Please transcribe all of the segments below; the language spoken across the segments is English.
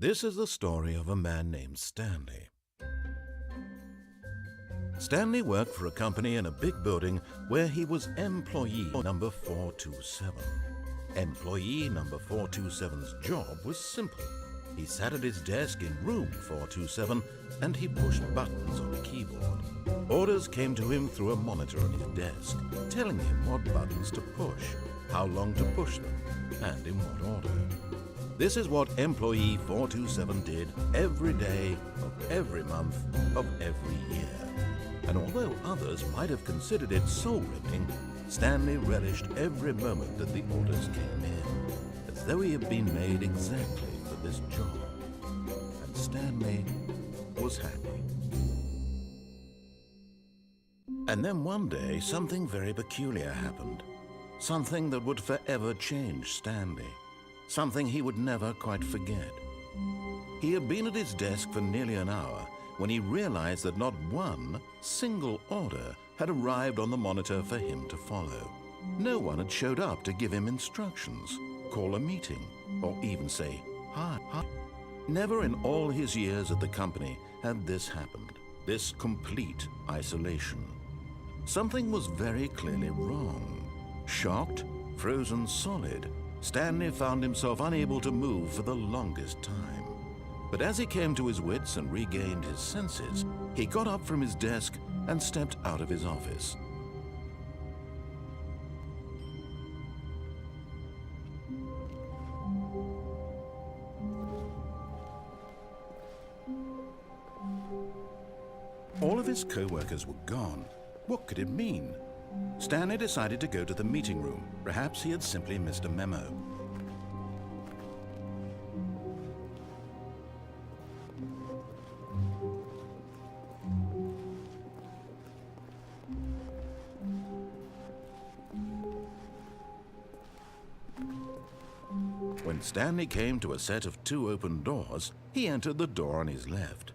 This is the story of a man named Stanley. Stanley worked for a company in a big building where he was employee number 427. Employee number 427's job was simple. He sat at his desk in room 427 and he pushed buttons on a keyboard. Orders came to him through a monitor on his desk, telling him what buttons to push, how long to push them, and in what order. This is what employee 427 did every day of every month of every year. And although others might have considered it soul-ripping, Stanley relished every moment that the orders came in, as though he had been made exactly for this job. And Stanley was happy. And then one day, something very peculiar happened. Something that would forever change Stanley. Something he would never quite forget. He had been at his desk for nearly an hour when he realized that not one single order had arrived on the monitor for him to follow. No one had showed up to give him instructions, call a meeting, or even say hi. Never in all his years at the company had this happened, this complete isolation. Something was very clearly wrong. Shocked, frozen solid, Stanley found himself unable to move for the longest time. But as he came to his wits and regained his senses, he got up from his desk and stepped out of his office. All of his co-workers were gone. What could it mean? Stanley decided to go to the meeting room. Perhaps he had simply missed a memo. When Stanley came to a set of 2 open doors, he entered the door on his left.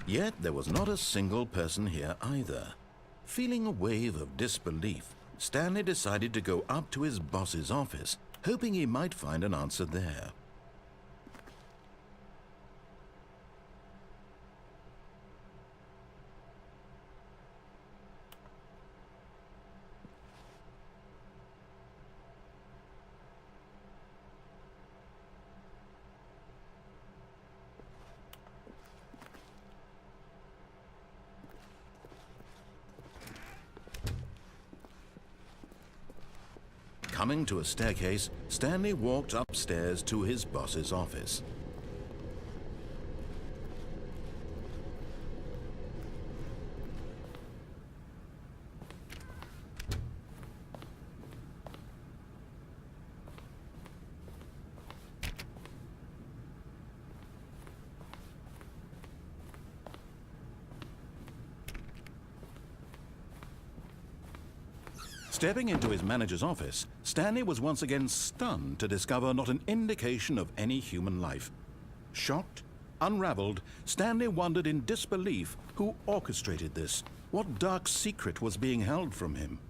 Yet there was not a single person here either. Feeling a wave of disbelief, Stanley decided to go up to his boss's office, hoping he might find an answer there. Coming to a staircase, Stanley walked upstairs to his boss's office. Stepping into his manager's office, Stanley was once again stunned to discover not an indication of any human life. Shocked, unraveled, Stanley wondered in disbelief who orchestrated this, what dark secret was being held from him.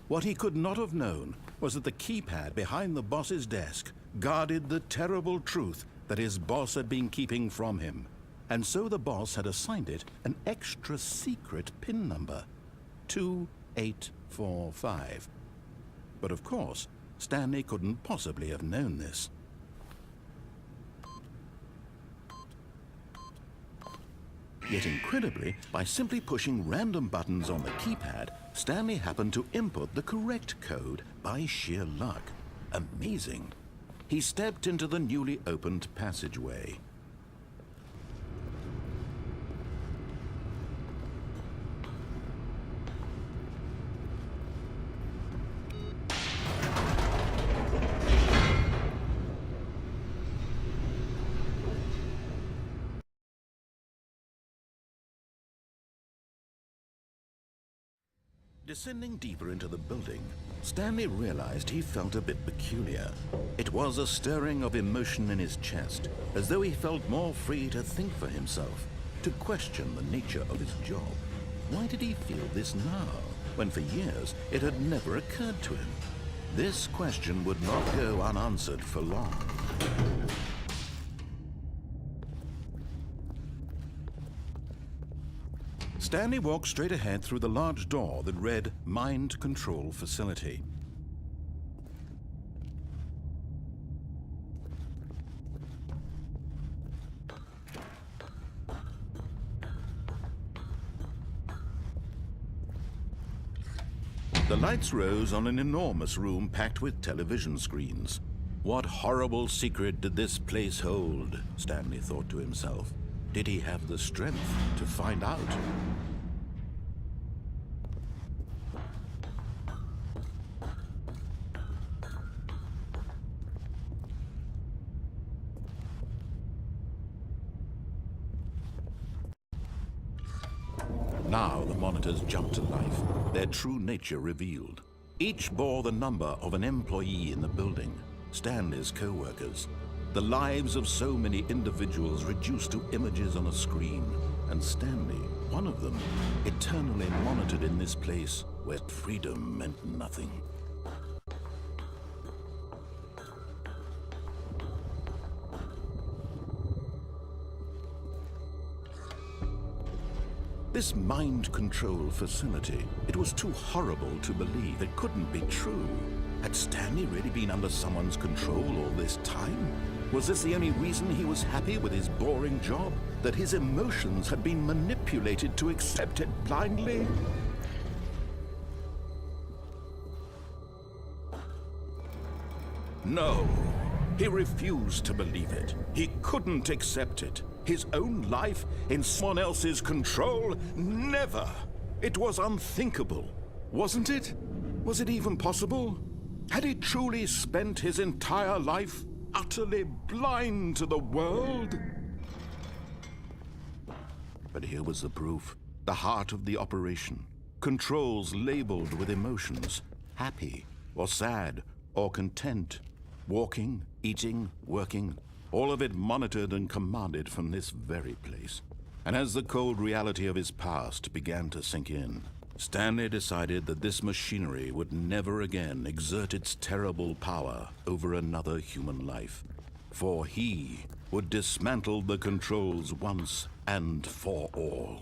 What he could not have known was that the keypad behind the boss's desk guarded the terrible truth that his boss had been keeping from him. And so the boss had assigned it an extra secret PIN number, 2845. But of course, Stanley couldn't possibly have known this. Yet incredibly, by simply pushing random buttons on the keypad, Stanley happened to input the correct code by sheer luck. Amazing. He stepped into the newly opened passageway. Descending deeper into the building, Stanley realized he felt a bit peculiar. It was a stirring of emotion in his chest, as though he felt more free to think for himself, to question the nature of his job. Why did he feel this now, when for years it had never occurred to him? This question would not go unanswered for long. Stanley walked straight ahead through the large door that read Mind Control Facility. The lights rose on an enormous room packed with television screens. What horrible secret did this place hold? Stanley thought to himself. Did he have the strength to find out? Now the monitors jumped to life, their true nature revealed. Each bore the number of an employee in the building, Stanley's co-workers. The lives of so many individuals reduced to images on a screen, and Stanley, one of them, eternally monitored in this place where freedom meant nothing. This mind control facility, it was too horrible to believe. It couldn't be true. Had Stanley really been under someone's control all this time? Was this the only reason he was happy with his boring job? That his emotions had been manipulated to accept it blindly? No, he refused to believe it. He couldn't accept it. His own life in someone else's control? Never! It was unthinkable, wasn't it? Was it even possible? Had he truly spent his entire life utterly blind to the world? But here was the proof. The heart of the operation. Controls labeled with emotions. Happy, or sad, or content. Walking, eating, working. All of it monitored and commanded from this very place. And as the cold reality of his past began to sink in, Stanley decided that this machinery would never again exert its terrible power over another human life. For he would dismantle the controls once and for all.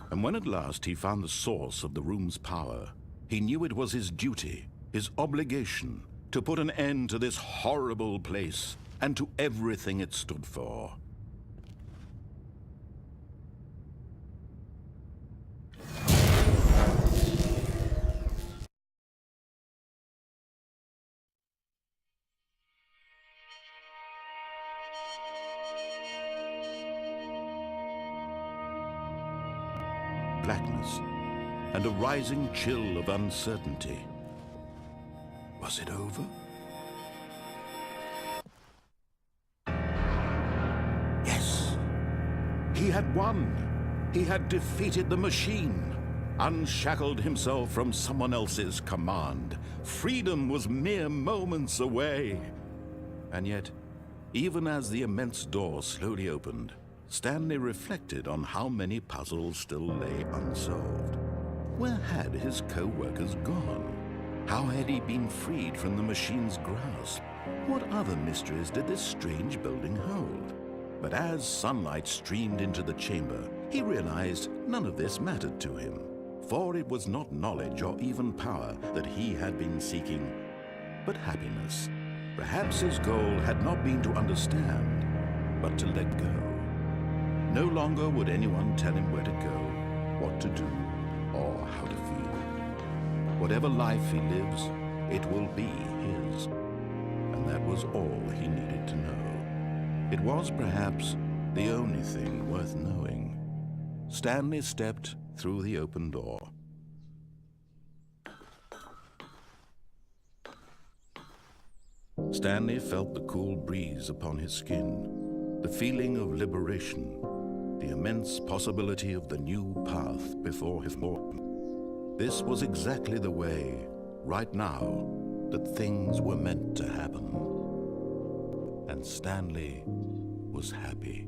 And when at last he found the source of the room's power, he knew it was his duty, his obligation, to put an end to this horrible place and to everything it stood for. Blackness, and a rising chill of uncertainty. Was it over? Yes! He had won! He had defeated the machine, unshackled himself from someone else's command. Freedom was mere moments away. And yet, even as the immense door slowly opened, Stanley reflected on how many puzzles still lay unsolved. Where had his co-workers gone? How had he been freed from the machine's grasp? What other mysteries did this strange building hold? But as sunlight streamed into the chamber, he realized none of this mattered to him, for it was not knowledge or even power that he had been seeking, but happiness. Perhaps his goal had not been to understand, but to let go. No longer would anyone tell him where to go, what to do, or how to feel. Whatever life he lives, it will be his. And that was all he needed to know. It was perhaps the only thing worth knowing. Stanley stepped through the open door. Stanley felt the cool breeze upon his skin, the feeling of liberation, the immense possibility of the new path before him. This was exactly the way, right now, that things were meant to happen. And Stanley was happy.